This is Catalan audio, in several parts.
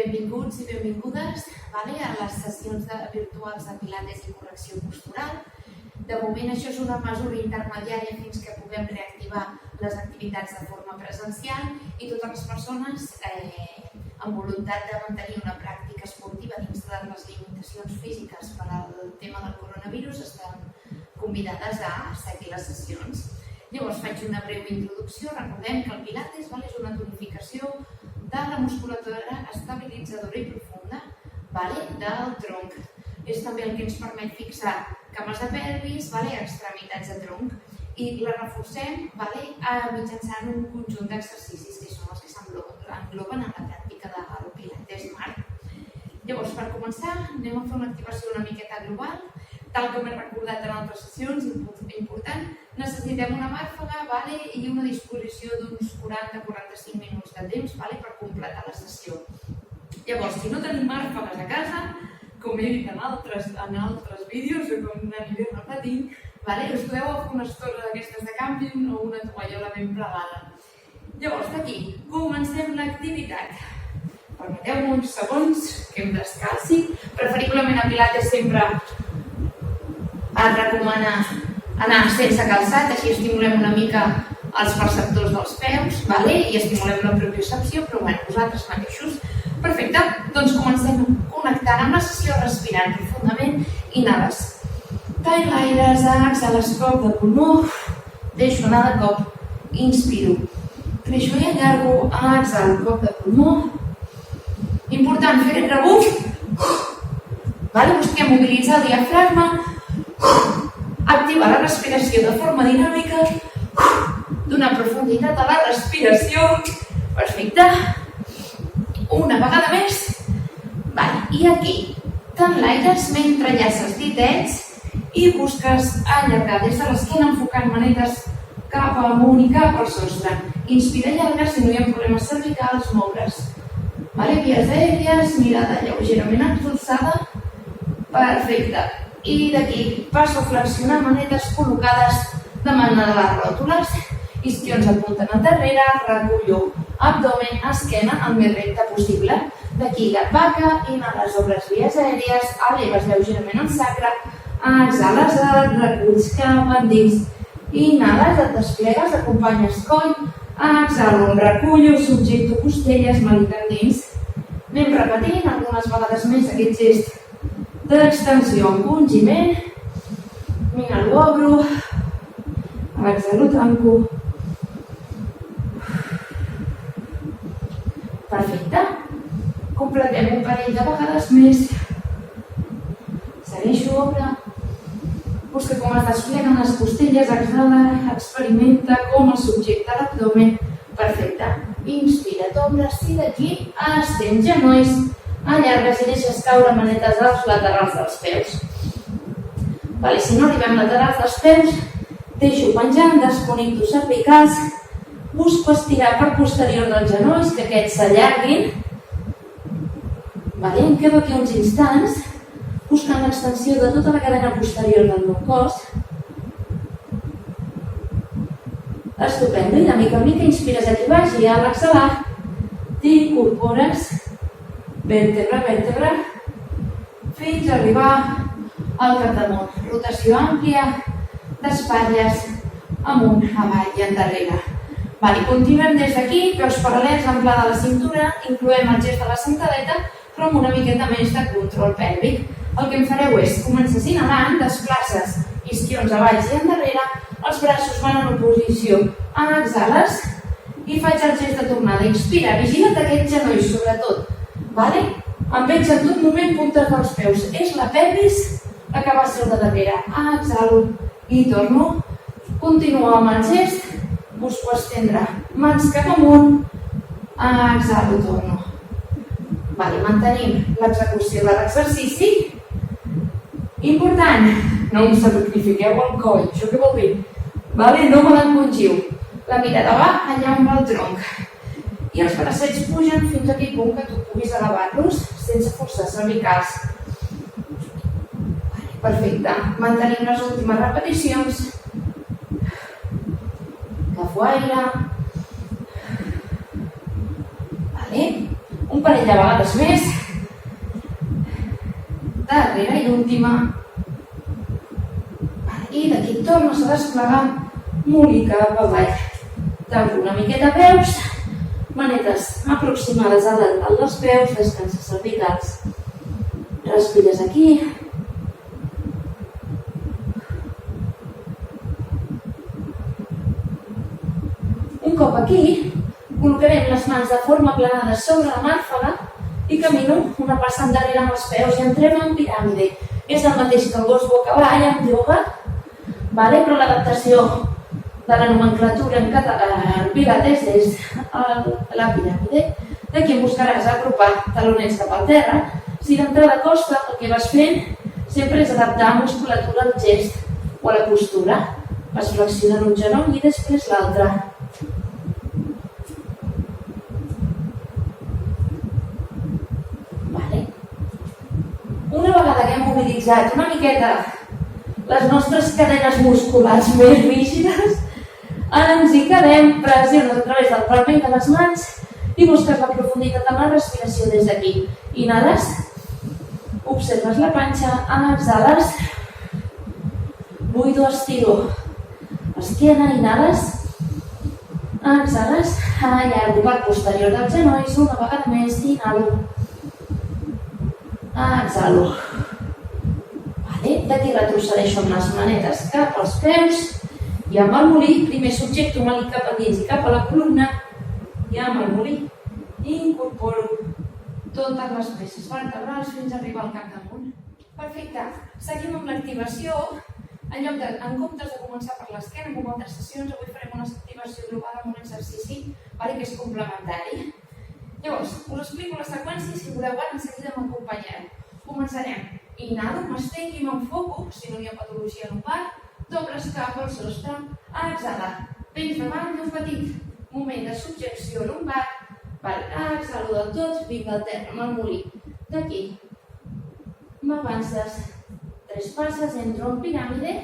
Benvinguts i benvingudes a les sessions virtuals de Pilates i correcció postural. De moment això és una mesura intermediària fins que puguem reactivar les activitats de forma presencial i totes les persones amb voluntat de mantenir una pràctica esportiva dins de les limitacions físiques per al tema del coronavirus estan convidades a seguir les sessions. Llavors faig una breu introducció. Recordem que el Pilates és una tonificació de la musculatura estabilitzadora i profunda del tronc. És també el que ens permet fixar cames de pelvis, extremitats de tronc, i la reforcem mitjançant un conjunt d'exercicis que són els que s'engloben en la pràctica del Pilates Marc. Llavors, per començar, anem a fer una activació una miqueta global. Tal com he recordat en altres sessions, important, necessitem una màrfaga i una disposició d'uns 40-45 minuts de temps per completar la sessió. Llavors, si no tenim màrfagues a casa, com he dit en altres vídeos o com aniré repetint, us podeu agafar una estora d'aquestes de càmping o una tovallola ben plegada. Llavors, d'aquí, comencem l'activitat. Permeteu-me uns segons que em descalci. Preferiblement a Pilates sempre es recomana anar sense calçat, així estimulem una mica els perceptors dels peus i estimulem la propiocepció, però vosaltres mateixos. Perfecte, doncs comencem connectant amb la sessió, respirant profundament. Inhales. Tall l'aire, exhales cop de pulmó, deixo anar de cop, inspiro. Creixo i allargo, exhalo cop de pulmó. Important fer el rebuf. Busquem mobilitzar el diafragma, activar la respiració de forma dinàmica, donar profunditat a la respiració. Perfecte. Una vegada més. I aquí, t'enlaires mentre enllaces els ditets i busques allargar des de l'esquena enfocant manetes cap amunt i cap al sostre. Inspira i allarga si no hi ha problemes cervicals, moure's. Vies aèries, mirada lleugerament expulsada. Perfecte. I d'aquí passo a flexionar manetes col·locades davant de les ròtules. Isquions apunten endarrere, recullo abdomen, esquena el més recte possible. D'aquí gat vaca, inhales, obres vies aèries, eleves lleugerament el sacre, exhales, reculls cap endins, inhales, et desplegues, acompanyes coll, exhalo, recullo, subjecto costelles, malic endins. Anem repetint algunes vegades més aquest gest d'extensió, encongiment, m'inhalo, obro, exhalo, tanco. Perfecte. Completem un parell de vegades més. Segueixo, obre. Busca com es despleguen les costelles, exhala, experimenta com es subjecta l'abdomen. Perfecte. Inspira, t'obres i d'aquí estens genolls. Allargues i deixes caure manetes als laterals dels peus. Si no arribem laterals dels peus, deixo penjant, desconnecto cervicals, busco estirar per posterior dels genolls, que aquests s'allarguin. Em quedo aquí uns instants, buscant l'extensió de tota la cadena posterior del meu cos. Estupendo, i de mica en mica inspires aquí baix i a l'exhalar t'incorpores vèrtebra a vèrtebra fins a arribar al capdamunt. Rotació àmplia d'espatlles amunt, avall i endarrere. Continuem des d'aquí, peus paral·lels, amplada la cintura, incloem el gest de la sentadeta, però amb una miqueta més de control pèlvic. El que em fareu és, comences inhalant, desplaces isquions avall i endarrere, els braços van en oposició, exhales i faig el gest de tornada. Inspira, vigila't aquests genolls sobretot. Em veig en tot moment puntes dels peus. És la pelvis la que va a ser de darrere. Exhalo i torno. Continuo amb el gest. Busco estendre mans cap amunt. Exhalo, torno. Mantenim l'execució de l'exercici. Important, no em sacrifiqueu el coll. Això què vol dir? No me l'encongiu. La mirada va allà on va el tronc. I els bracets pugen fins a aquell punt que tu puguis elevar-los sense forçar cervicals. Perfecte. Mantenim les últimes repeticions. Agafo aire. Un parell de vegades més. Darrera i última. I d'aquí tornes a desplegar, molí cap avall. Tanco una miqueta peus, manetes aproximades a l'ental dels peus, descanses cervicals. Respires aquí. Un cop aquí, col·locarem les mans de forma aplanada sobre la màrfega i camino una passa endarrere amb els peus i entrem en piràmide. És el mateix que el gos boca avall en ioga, però l'adaptació de la nomenclatura en català en pilates és la piràmide. D'aquí buscaràs agrupar talonets cap al terra. Si d'entrada costa, el que vas fent sempre és adaptar musculatura al gest o a la postura. Vas flexionant un genoll i després l'altre. Una vegada que hem mobilitzat una miqueta les nostres cadenes musculars més rígides, ens hi quedem, pressiones a través del palmell de les mans i busques la profunditat de la respiració des d'aquí. Inhales, observes la panxa, exhales, buido, estiro esquena, inhales, exhales, allargo part posterior dels genolls, una vegada més, inhalo, exhalo. D'aquí retrocedeixo amb les manetes cap als peus i amb el molí, primer subjecto el molí cap a dins i cap a la columna i amb el molí incorporo totes les peces vertebrals fins a arribar al cap damunt. Perfecte. Seguim amb l'activació. En comptes de començar per l'esquena, com altres sessions, avui farem una activació global amb un exercici que és complementari. Llavors, us explico la seqüència i si voleu ara en seguida m'acompanyeu. Començarem. Inhalo, m'estenc i m'enfoco, si no hi ha patologia lumbar, t'obres cap al sostre, exhala. Vens davant d'un petit moment de subjecció lumbar, exhalo del tot, vinc al terra amb el molí. D'aquí m'avances 3 passes, entro en piràmide,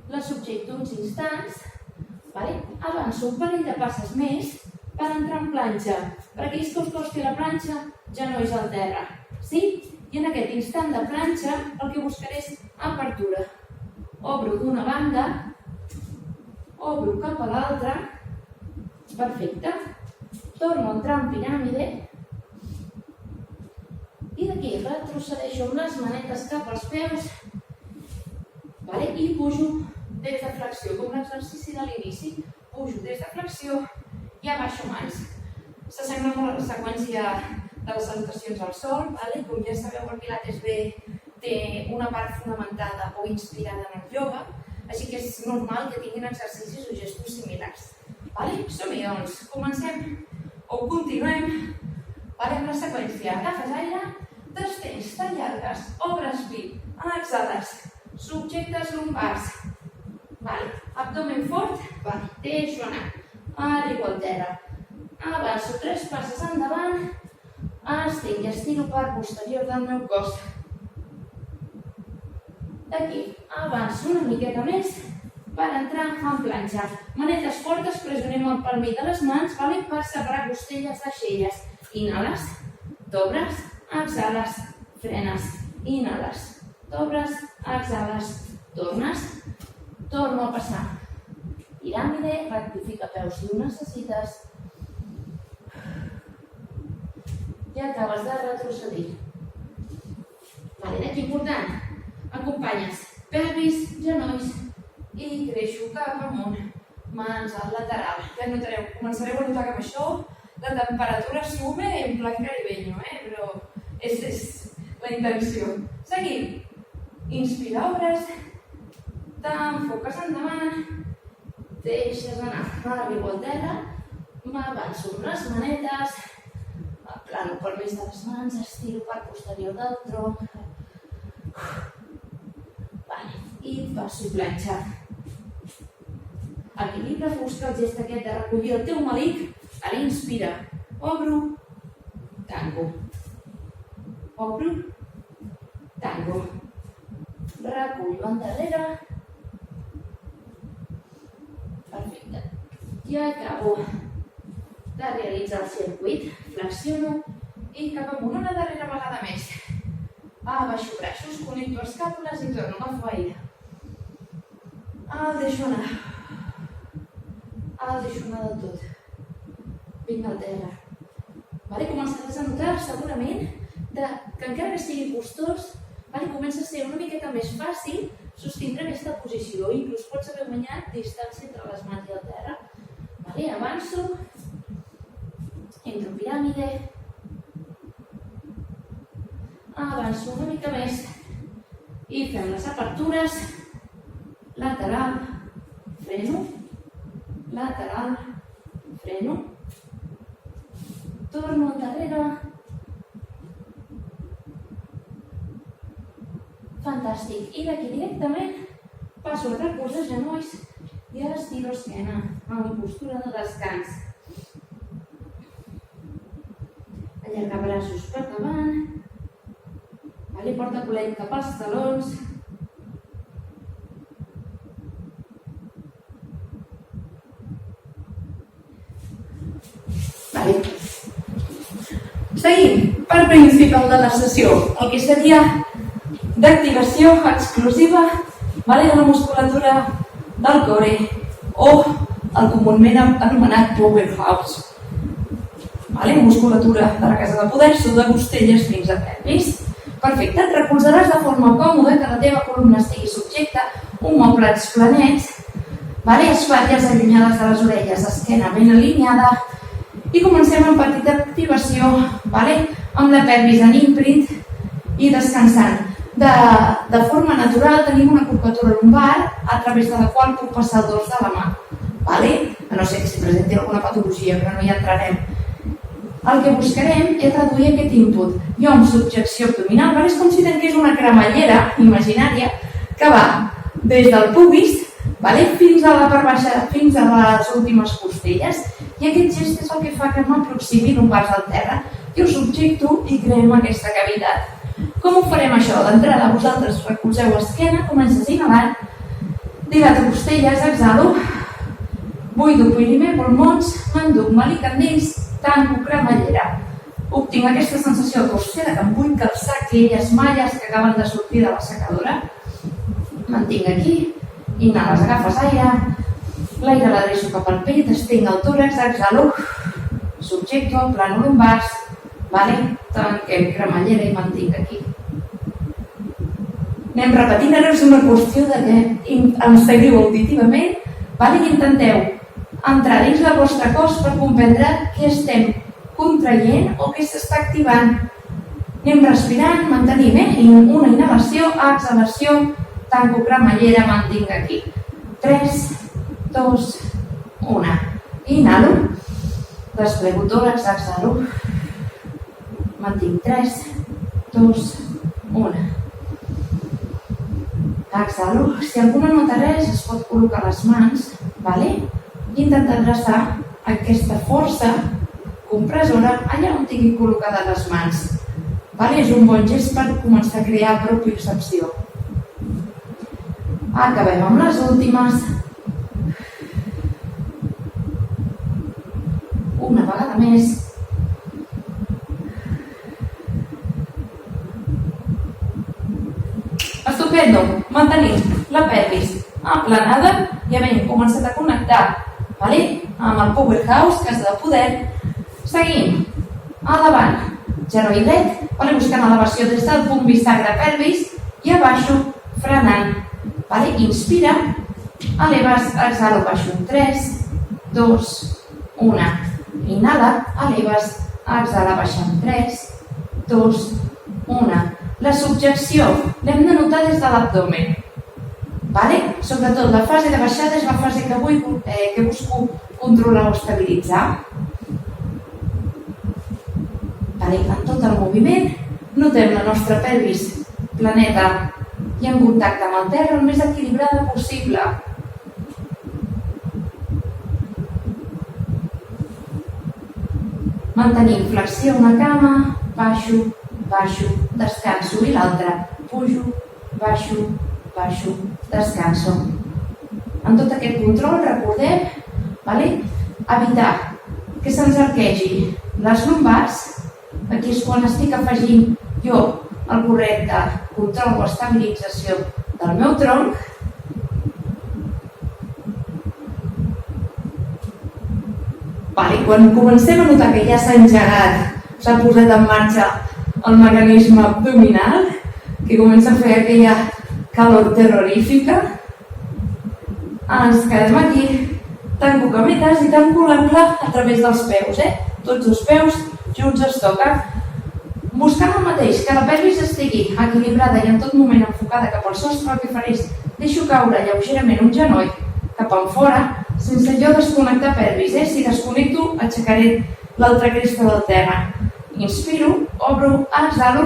la subjecto uns instants, avanço un parell de passes més per entrar en planxa. Per aquells que us costi la planxa, genolls al terra. Sí? I en aquest instant de planxa el que buscaré és apertura. Obro d'una banda, obro cap a l'altra, perfecte. Torno a entrar en piràmide i d'aquí retrocedeixo amb les manetes cap als peus i pujo des de flexió, com l'exercici de l'inici. Pujo des de flexió i abaixo mans. S'assembla molt a la seqüència de les salutacions al sol, com ja sabeu, el Pilates té una part fonamentada o inspirada en el ioga, així que és normal que tinguin exercicis o gestos similars. Som-hi, doncs. Comencem o continuem amb la seqüència. Agafes aire, t'estens, t'allargues, obres pit, exhales, subjectes lumbars. Abdomen fort, deixo anar, arribo al terra. Avanço 3 passes endavant, estenc i estiro part posterior del meu cos. D'aquí avanço una miqueta més per entrar en planxa. Manetes fortes, pressionem el palmell de les mans per separar costelles d'aixelles. Inhales, t'obres, exhales, frenes, inhales, t'obres, exhales, tornes, torno a passar. Piràmide, rectifica peus si ho necessites. I acabes de retrocedir. D'aquí important. Acompanyes pelvis, genolls i creixo cap amunt. Mans al lateral. Ja notareu, començareu a notar que amb això la temperatura sube en plan caribeño, però és la intenció. Seguim. Inspira, obres. T'enfoques endavant. Deixes anar. Arribo al terra. M'avanço amb les manetes. Plano per més de les mans, estiro part posterior del tronc. I passo i planxa. Equilibre, busca el gest aquest de recollir el teu melic. Ara inspira. Obro, tanco. Obro, tanco. Recullo endarrere. Perfecte. I acabo de realitzar el circuit. Flexiono i cap amunt una darrera vegada més. Baixo braços, connecto escàpules i torno, agafo aire. El deixo anar. El deixo anar del tot. Vinc al terra. Començaràs a notar segurament que encara que sigui costós, comença a ser una miqueta més fàcil sostindre aquesta posició. Inclús pots haver guanyat distància entre les mans i el terra. Avanço, entro piràmide, avanço una mica més i fem les apertures, lateral, freno, lateral, freno, torno endarrere, fantàstic, i d'aquí directament passo el recolz de genolls i estiro esquena en postura de descans. Allargar braços per davant, porta colet cap als talons, seguim per principal de la sessió, el que seria d'activació exclusiva de la musculatura del core o el comúment anomenat powerhouse. Musculatura de la casa de poder, sud de costelles fins a pelvis. Perfecte, et recolzaràs de forma còmoda, que la teva columna estigui subjecta, omòplats planets, espatlles allunyades de les orelles, esquena ben alineada, i comencem amb petita activació amb la pelvis en imprint i descansant. De forma natural tenim una curvatura lumbar a través de la qual puc passar el dors de la mà. A no ser que s'hi presenti alguna patologia, però no hi entrarem. El que buscarem és reduir aquest input. Jo amb subjecció abdominal, és com si tanqués una cremallera imaginària que va des del pubis fins a la part baixa, fins a les últimes costelles, i aquest gest és el que fa que m'aproximi lumbars al terra. Jo subjecto i creem aquesta cavitat. Com ho farem això? D'entrada, vosaltres recolzeu esquena, comences inhalant, dilato costelles, exhalo, buido primer pulmons, m'enduc malicandins, tanco cremallera. Obtinc aquesta sensació de torcida que em vull calçar aquelles malles que acaben de sortir de l'assecadora. Mantinc aquí, inhales, agafes aire, l'aire l'adreço cap al pit, estenc el tòrax, exhalo, subjecto, plano lumbars, tanquem cremallera i mantinc aquí. Anem repetint, ara és una qüestió que ens seguiu auditivament i intenteu entrar dins del vostre cos per comprendre què estem contraient o què s'està activant. Anem respirant, mantenim una inhalació, exhalació, tanco cremallera, mantinc aquí. 3, 2, 1. Inhalo, desplego tòrax, exhalo, mantinc 3, 2, 1. Exhalo. Si algú no nota res, es pot col·locar les mans i intentar adreçar aquesta força compressora allà on tingui col·locades les mans. És un bon gest per començar a crear propiocepció. Acabem amb les últimes. Una vegada més. Estupendo. Mantenim la pelvis aplanada i havent començat a connectar amb el powerhouse, casa de poder. Seguim. A davant, genoll dret, buscant elevació des del punt bisagra pelvis i abaixo, frenant. Inspira, eleves, exhalo, baixo. 3, 2, 1. Inhala, eleves, exhala, baixant. 3, 2, 1. La subjecció l'hem de notar des de l'abdomen. Sobretot la fase de baixada és la fase que busco controlar o estabilitzar. En tot el moviment notem la nostra pelvis planeta i en contacte amb el terra el més equilibrada possible. Mantenim flexió una cama, baixo, baixo, descanso i l'altra, pujo, baixo, baixo, descanso. En tot aquest control recordem evitar que se'ns arquegi les lumbars Aquí és quan estic afegint jo el correcte control o estabilització del meu tronc. Quan comencem a notar que ja s'ha engegat, s'ha posat en marxa el mecanisme abdominal, que comença a fer aquella calor terrorífica, ens quedem aquí, tanco cametes i tanco l'angle a través dels peus. Tots els peus junts es toquen, buscant el mateix, que la pelvis estigui equilibrada i en tot moment enfocada cap al sostre. El que faré és deixo caure lleugerament un genoll cap enfora, sense jo desconnectar pelvis. Si desconnecto, aixecaré l'altra cresta del terra. Inspiro, obro, exhalo,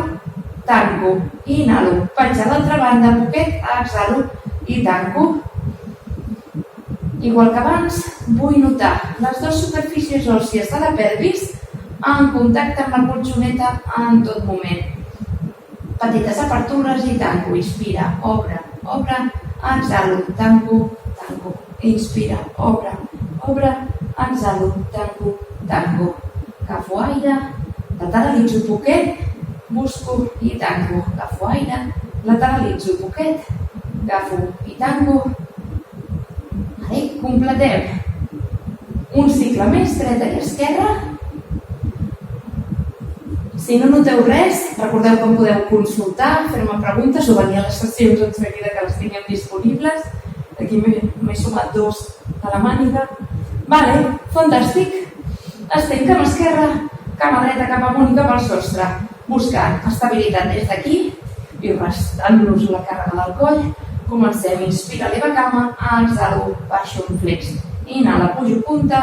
tanco, inhalo, vaig a l'altra banda, poquet, exhalo i tanco. Igual que abans, vull notar les dues superfícies òssies de la pelvis en contacte amb la colxoneta en tot moment. Petites apertures i tanco. Inspira, obre, obre, exhalo, tanco, tanco. Inspira, obre, obre, exhalo, tanco, tanco. Agafo aire, lateralitzo poquet, busco i tanco. Agafo aire, lateralitzo poquet, agafo i tanco. Completem un cicle més, dreta i esquerra. Si no noteu res, recordeu que em podeu consultar, fer-me preguntes o venir a les sessions en seguida que les tinguem disponibles. Aquí m'he sumat 2 a la màniga. Fantàstic. Estem cama esquerra, cama dreta cap amunt i cap al sostre, buscant estabilitat des d'aquí i restant-nos la càrrega del coll. Comencem. Inspira, eleva cama, exhalo, baixo un flex. Inhala, pujo punta,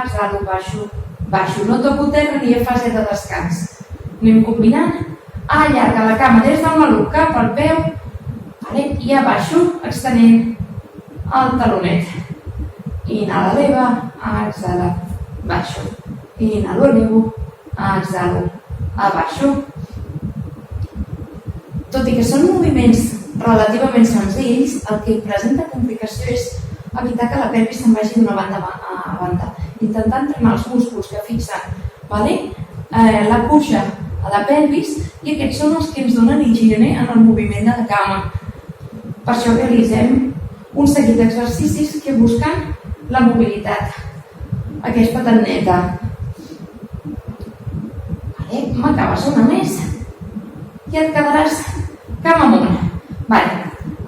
exhalo, baixo, baixo. No toco terra ni a fase de descans. Anem combinant. Allarga la cama des del maluc cap al peu i abaixo, extenent el talonet. Inhala, eleva, exhala, baixo. Inhalo, elevo, exhalo, abaixo. Tot i que són moviments relativament senzills, el que presenta complicació és evitar que la pelvis se'n vagi d'una banda a banda, intentant entrenar els músculs que fixen la cuixa a la pelvis, i aquests són els que ens donen higiene en el moviment de la cama. Per això realitzem un seguit d'exercicis que busquen la mobilitat, aquesta tan neta. M'acabes una més i et quedaràs cama amunt.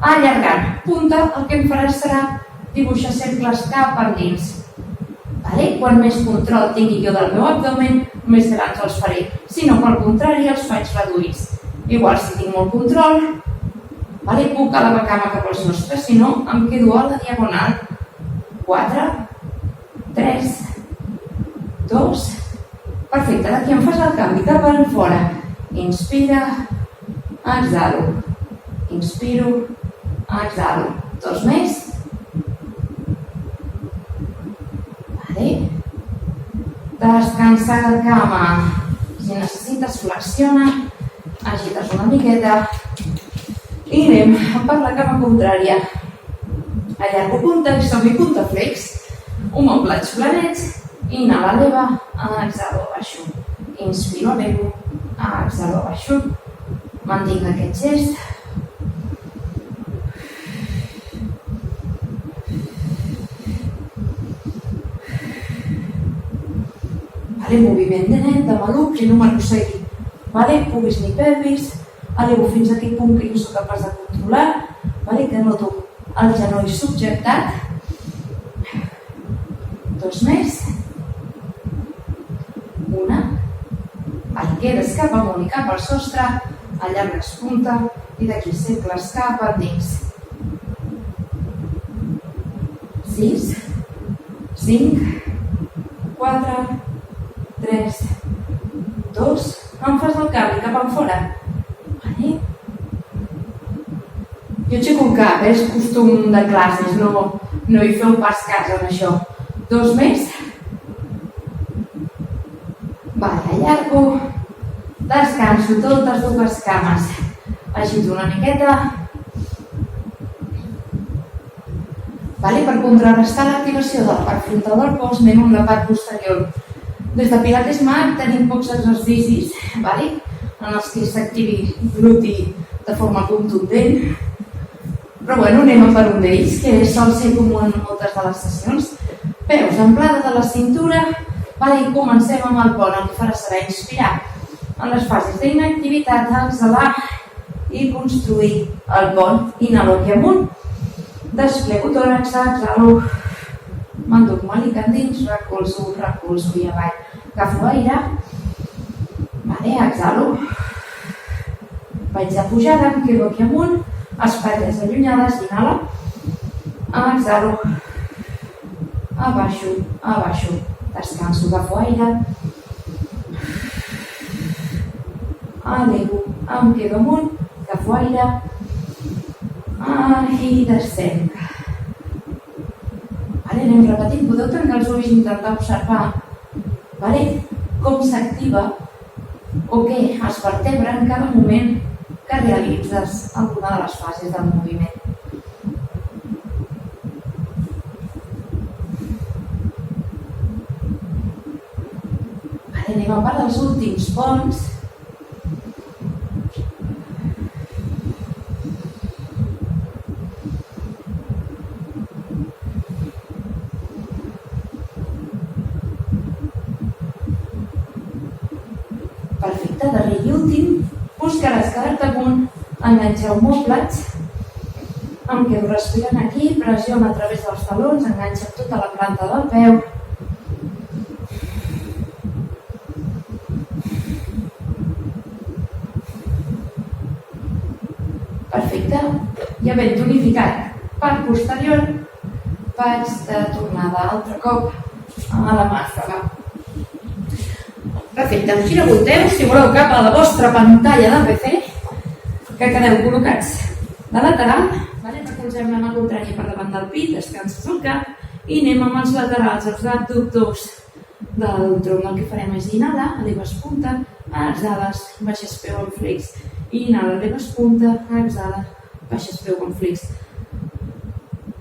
Allargant punta, el que em faràs serà dibuixar cercles cap endins. Quan més control tingui jo del meu abdomen, més grans els faré. Si no, pel contrari, els faig reduïts. Igual, si tinc molt control, puc elevar la cama cap al sostre, si no, em quedo a la diagonal. 4, 3, 2, perfecte. D'aquí em fas el canvi cap enfora. Inspira, exhalo. Inspiro, exhalo. 2 més. Descansa la cama. Si necessites, flexiona, agites una miqueta i anem per la cama contrària. Allargo punta i som-hi punta flex. Omoplats planets. Inhala, eleva, exhalo, baixo. Inspiro, elevo, exhalo, baixo. Mantinc aquest gest. Moviment de nen, de maluc, i no m'arrossegui. Puguis ni pelvis, elevo fins a aquell punt que jo soc capaç de controlar, que noto el genoll subjectat. 2 més. 1. Quedes cap amunt i cap al sostre, allargues punta i d'aquí cercles cap endins. 6, 5, 4, 3, 2, em fas el canvi cap enfora. Jo aixeco el cap, és costum de classes, no hi feu pas cas en això. 2 més. Allargo, descanso totes 2 cames. Agito una miqueta. Per contrarrestar l'activació de la part frontal del cos, anem amb la part posterior Des de Pilates Mat tenim pocs exercicis en els que s'activi gluti de forma contundent, però bueno, anem a per un d'ells, que sol ser comú en moltes de les sessions. Peus, amplada de la cintura, i comencem amb el pont. El que farà serà inspirar en les fases d'inactivitat, exhalar i construir el pont. Inhalo aquí amunt, desplego tòrax, exhalo, m'enduc màlic endins, recolzo i avall. Agafo aire, exhalo, vaig de pujada, em quedo aquí amunt, espatlles allunyades, inhala, exhalo, abaixo, descanso, agafo aire, elevo, em quedo amunt, agafo aire, i descenc. Anem repetint, podeu tancar els ulls i intentar observar com s'activa o què es vertebra en cada moment que realitzes alguna de les fases del moviment. Anem a part dels últims ponts. Perfecte, darrer i últim, buscaràs quedar-te a punt, enganxar omòplats, em quedo respirant aquí, pressiona a través dels talons, enganxa tota la planta del peu. Perfecte, i havent tonificat part posterior, vaig de tornada altre cop a la màscara. Perfecte, us giravolteu, si voleu, cap a la vostra pantalla de PC, que quedeu col·locats de lateral, recolzem la mà contrària per davant del pit, descanses el cap i anem amb els laterals, els abductors del tronc. El que farem és inhalar, eleves punta, exhales, baixes peu en flex. Inhala, eleves punta, exhala, baixes peu en flex.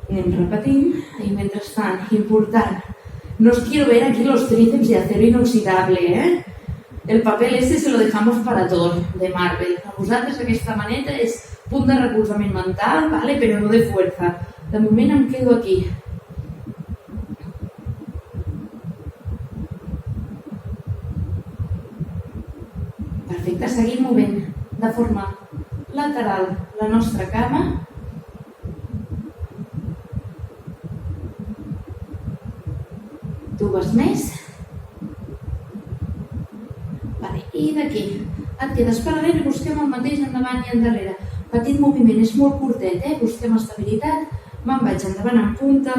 Anem repetint i mentrestant, important, no os quiero ver aquí los tríceps de acero inoxidable, El papel este se lo dejamos para todo, de Marvel. A vosaltres aquesta maneta és punt de recolzament mental, però no de fuerza. De moment em quedo aquí. Perfecte, seguim movent de forma lateral la nostra cama. Dues més. I d'aquí et quedes paral·lel i busquem el mateix endavant i endarrere. Petit moviment, és molt curtet, busquem estabilitat, me'n vaig endavant en punta,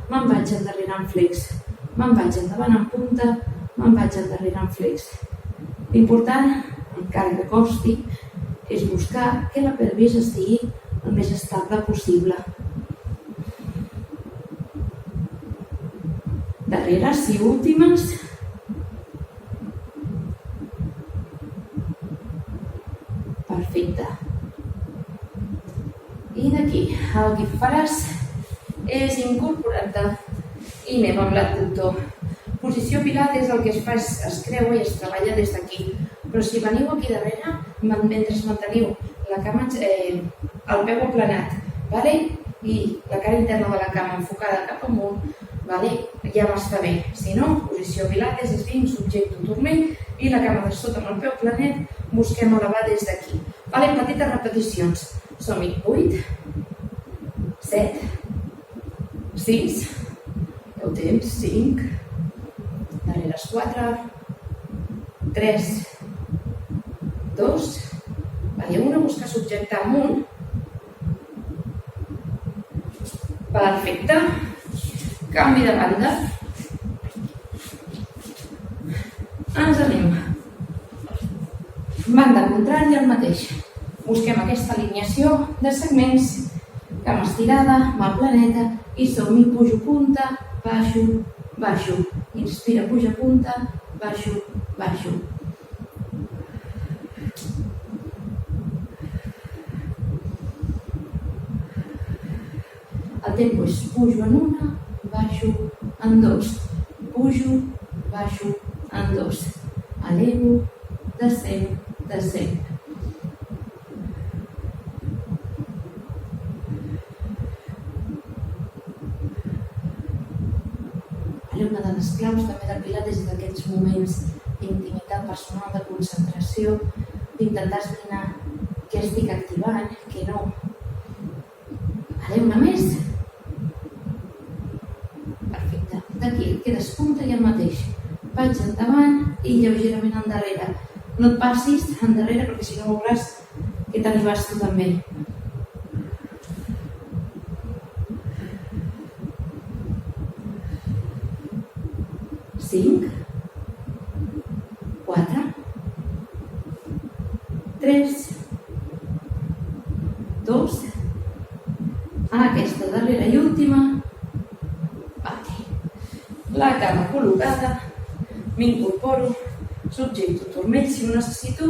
me'n vaig endarrere en flex, me'n vaig endavant en punta, me'n vaig endarrere en flex. L'important, encara que costi, és buscar que la pelvis estigui el més estable possible. Darreres i últimes. Perfecte. I d'aquí el que faràs és incorporar-te i anem amb l'abductor. Posició pilates el que es fa és es creua i es treballa des d'aquí. Però si veniu aquí darrere, mentre manteniu la cama, el peu aplanat, i la cara interna de la cama enfocada cap amunt, ja m'està bé. Si no, posició pilates és dins, subjecto turmell i la cama de sota amb el peu planet, busquem elevar des d'aquí. Petites repeticions. Som-hi. 8, 7, 6, ja ho tens, 5, darreres 4, 3, 2, una busca subjectar amunt. Perfecte. Canvi de banda. Ens anem. Banda contrària, el mateix. Busquem aquesta alineació de segments, cama estirada, mà planeta, i som-hi, pujo punta, baixo, baixo. Inspira, puja punta, baixo, baixo. El tempo és pujo en una, baixo en dos, pujo, baixo en 2. Elevo, descenc, descenc. Una de les claus també del Pilates és d'aquests moments d'intimitat personal, de concentració, d'intentar esbrinar què estic activant, què no. Una més. Perfecte. D'aquí et quedes punta i el mateix. Vaig endavant i lleugerament endarrere. No et passis endarrere perquè si no veuràs que t'anives tu també. 5, 4, 3, 2, aquesta darrera i última. La cama col·locada, m'incorporo, subjecto turmell si ho necessito.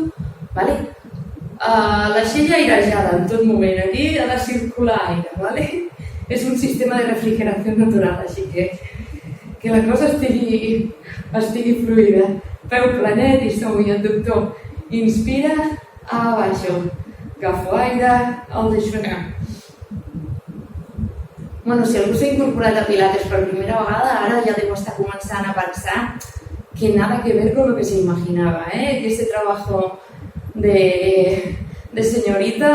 L'aixella airejada en tot moment, aquí ha de circular aire. És un sistema de refrigeració natural, així que la cosa estigui fluida. Peu planet i som i abductor. Inspira, abaixo. Agafo aire, el deixo anar. Si algú s'ha incorporat a Pilates per primera vegada, ara ja deu estar començant a pensar que nada que ver con lo que se imaginaba, que ese trabajo de señorita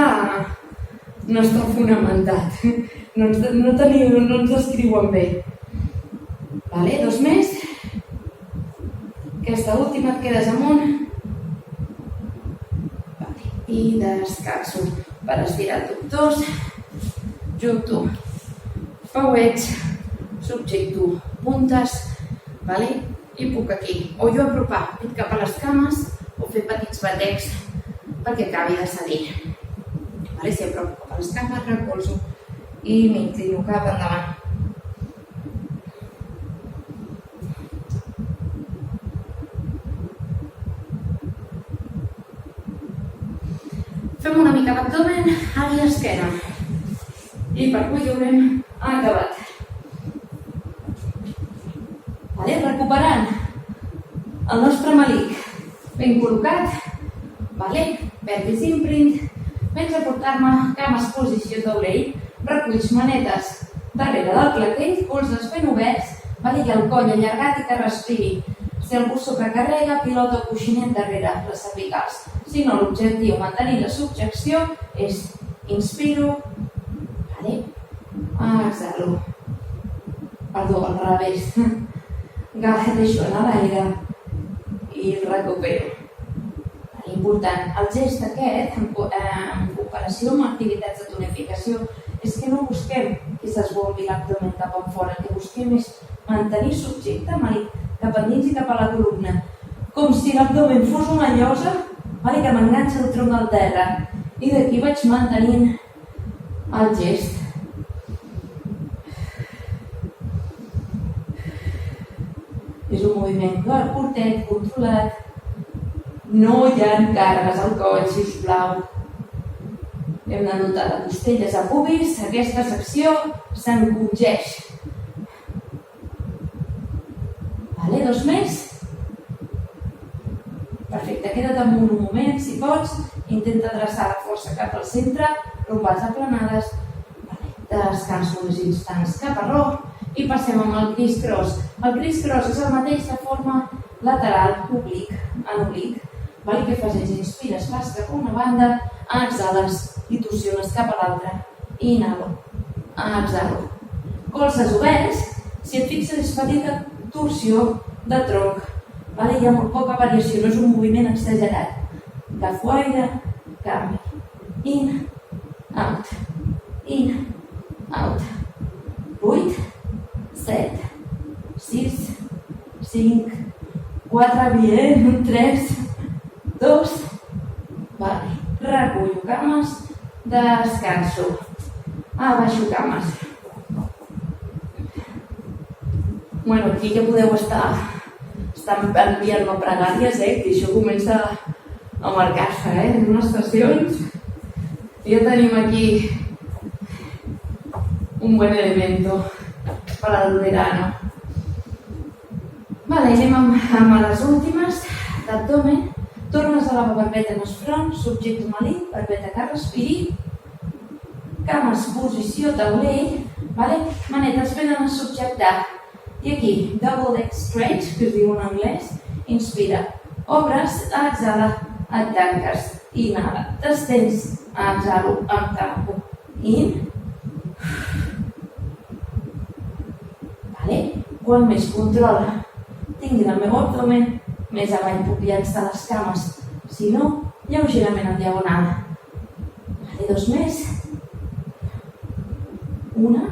no està fonamentat. No ens descriuen bé. 2 més. Aquesta última et quedes amunt. I descanso per estirar abductors. Junto pauets, subjecto puntes, i puc aquí. O jo apropar cap a les cames o fer petits batecs perquè acabi de cedir. Si apropo cap a les cames, recolzo i m'inclino cap endavant. Fem una mica l'abdomen, ara i esquena. I per avui haurem acabat. Recuperant el nostre malic ben col·locat, pelvis imprint, vens a portar-me cames posició taulell, reculls manetes darrere del clatell, colzes ben oberts, i el coll allargat i que respiri. Si algú sobrecarrega, pilota o coixinet darrere les cervicals. Si no, l'objectiu mantenir la subjecció és inspiro, exhalo, perdó, al revés, deixo anar l'aire i recupero. Important, el gest aquest, en comparació amb activitats de tonificació, és que no busquem que s'esbombi l'abdomen cap enfora, el que busquem és mantenir subjecte cap endins i cap a la columna, com si l'abdomen fos una llosa que m'enganxa el tronc al terra, i d'aquí vaig mantenint el gest. És un moviment curtet, controlat. No hi ha càrregues al coll, sisplau. Hem de notar de costelles a pubis, aquesta secció s'encongeix. 2 més. Perfecte, queda't amunt un moment, si pots. Intenta adreçar la força cap al centre, lombars aplanades. Descanso uns instants cap a roc. I passem amb el criss-cross. El criss-cross és el mateix de forma lateral, oblic, en oblic. Què fas? Inspires, fas cap a una banda, exhales i torsiones cap a l'altra. Inhalo, exhalo. Colzes oberts, si et fixes és petita torsió de tronc. Hi ha molt poca variació, no és un moviment exagerat. Agafo aire, canvi. In, out. In, out. 8, 7, 6, 5, 4, bien, 3, 2, recullo cames, descanso, abaixo cames. Aquí ja podeu estar enviant-me pregàries, que això comença a marcar-se, en unes sessions. Ja tenim aquí un buen elemento para el verano. Vale, anem amb les últimes d'abdomen. Tornes a la barbeta en el front, subjecte malit, barbeta que respiri. Cames, posició taulell. Vale? Manetes ben a subjectar. I aquí, double leg stretch, que es diu en anglès. Inspira, obres, exhala, et tanques. Inhala, t'estens, exhalo, em tanco. In. Vale? Quan més control tingui el meu abdomen, més avall puc llançar les cames. Si no, lleugerament en diagonal. Vale, dos més. Una.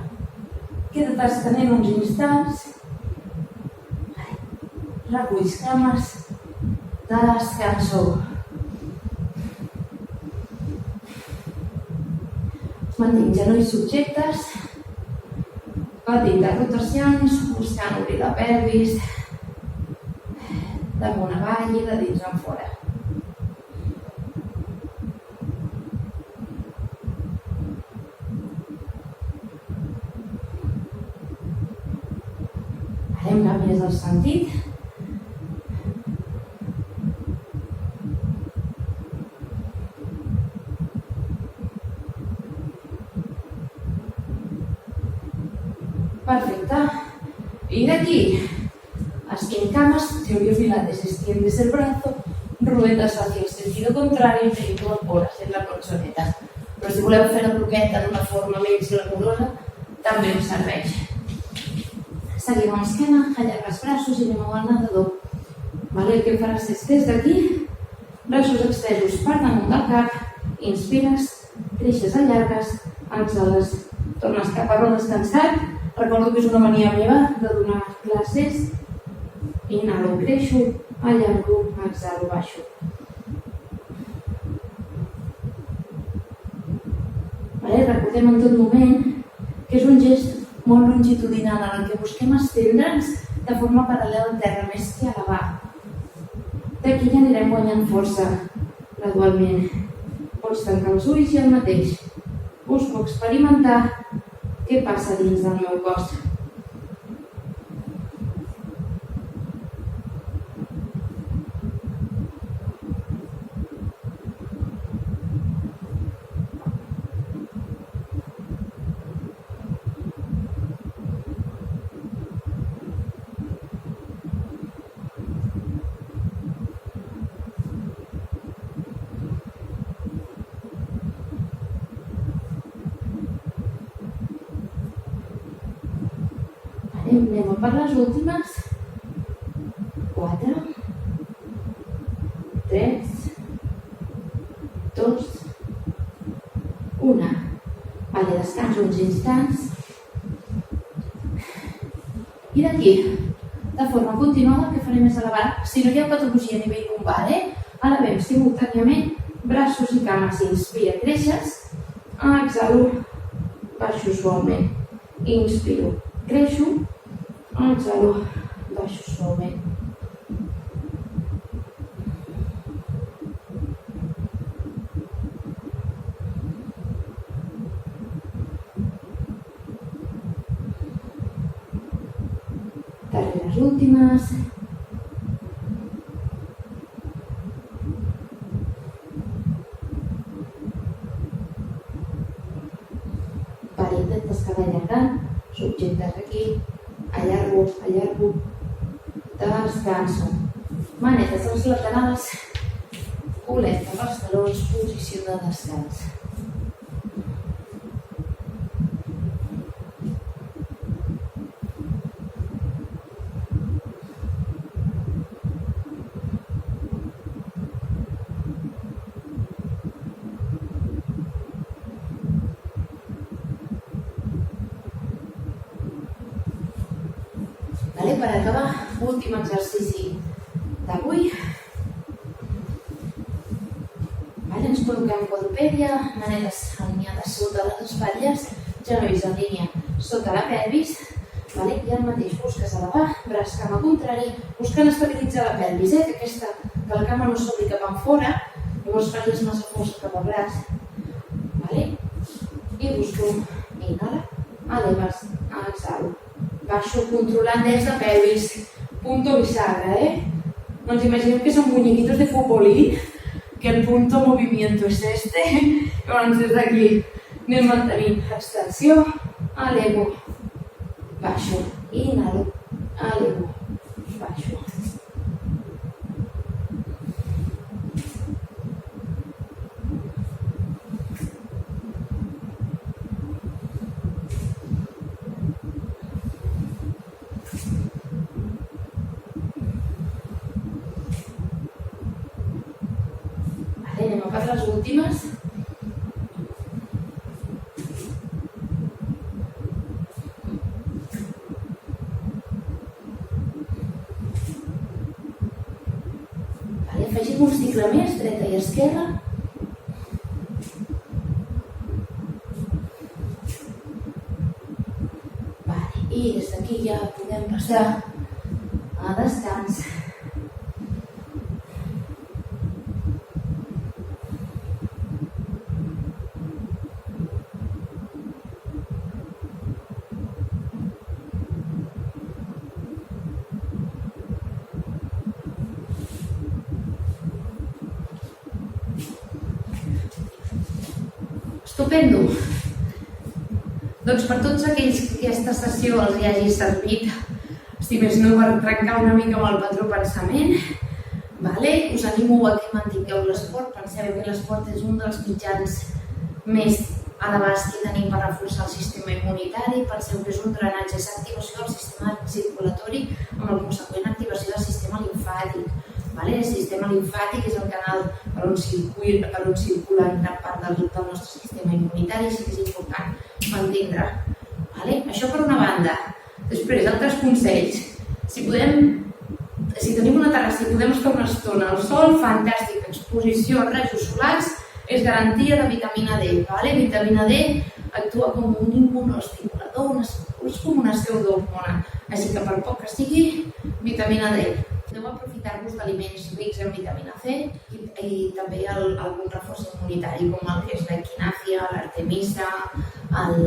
Queda't estenent uns instants. Reculls cames. Descanso. Mantinc genolls subjectes. Petites rotacions, buscant obrir la pelvis. Damunt avall i de dins en fora. Hem canviat el sentit. Perfecte. I d'aquí, esquina cames, teoría pilates, extiendes el brazo, ruedas hacia el sentido contrario i incorpores en la colchoneta. Però si voleu fer la croqueta d'una forma menys glamurosa, també us serveix. Seguim amb l'esquena, allargues braços i anem amb el nedador. El que faràs és des d'aquí, braços extesos per damunt del cap, inspires, creixes, allargues, exhales, tornes cap a descansat. Recordo que és una mania meva de donar classes. Inhalo, creixo, allargo, exhalo, baixo. Recordem en tot moment que és un gest molt longitudinal en el que busquem estendre'ns de forma paral·lela al terra, més que elevar. D'aquí ja anirem guanyant força gradualment. Pots tancar els ulls i el mateix. Busco experimentar què passa dins del meu cos. Anem per les últimes. 4, 3, 2, 1. Descanso uns instants. I d'aquí, de forma continuada, el que farem és elevar, si no hi ha patologia a nivell lumbar, elevem simultàniament braços i cames. Inspira, creixes, exhalo, baixo suaument. Inspiro, creixo, exhalo, baixo suaument. Darreres últimes. Intentes quedar allargant, subjectes aquí, allargo, allargo, descanso. Manetes als laterals, culet amb els talons, posició de descans. Per acabar, últim exercici d'avui. Ens col·loquem quadrupèdia, manetes alineades sota les espatlles, genolls en línia sota la pelvis. I el mateix, busques elevar, braç cama contrari, buscant estabilitzar la pelvis, que la cama no s'obri cap enfora, llavors faries massa força cap al braç. I busco, inhala, eleves, exhalo. Baixo controlant des de pelvis, punto bisagra, Nos imaginemos que son muñequitos de futbolín, que el punto movimiento es este. Llavors des d'aquí anem mantenint extensió, elevo, baixo, inhalo, elevo, baixo. Anem a per les últimes. Afegim un cicle més, dreta i esquerra. I des d'aquí ja podem passar a descans. Estupendo! Doncs per tots aquells que aquesta sessió els hagi servit, si més no per trencar una mica amb el patró pensament, us animo a que mantingueu l'esport. Penseu que l'esport és un dels mitjans més elevats que tenim per reforçar el sistema immunitari. Penseu que és un drenatge, és activació del sistema circulatori amb la conseqüent activació del sistema limfàtic. El sistema limfàtic és el canal per on circula gran part del nostre sistema immunitari, així que és important mantindre. Això per una banda. Després, altres consells. Si tenim una terrassa i podem estar una estona al sol, fantàstic. Exposició a rajos solars és garantia de vitamina D. Vitamina D actua com un immunoestimulador, és com una pseudohormona. Així que per poc que sigui, vitamina D. Podeu aprofitar-vos d'aliments rics en vitamina C i també algun reforç immunitari com el que és l'equinàcia, l'artemisa, el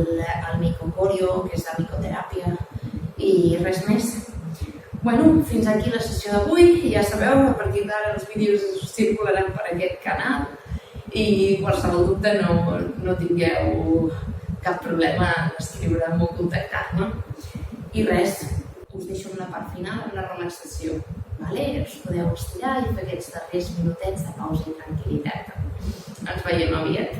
micocorio, que és la micoteràpia, i res més. Fins aquí la sessió d'avui. Ja sabeu, a partir d'ara els vídeos circularan per aquest canal i qualsevol dubte no tingueu cap problema en escriure'm o contactar-me. I res, us deixo amb la part final, amb la relaxació. Us podeu estirar i fer aquests darrers minutets de pausa i tranquil·litat. Ens veiem aviat.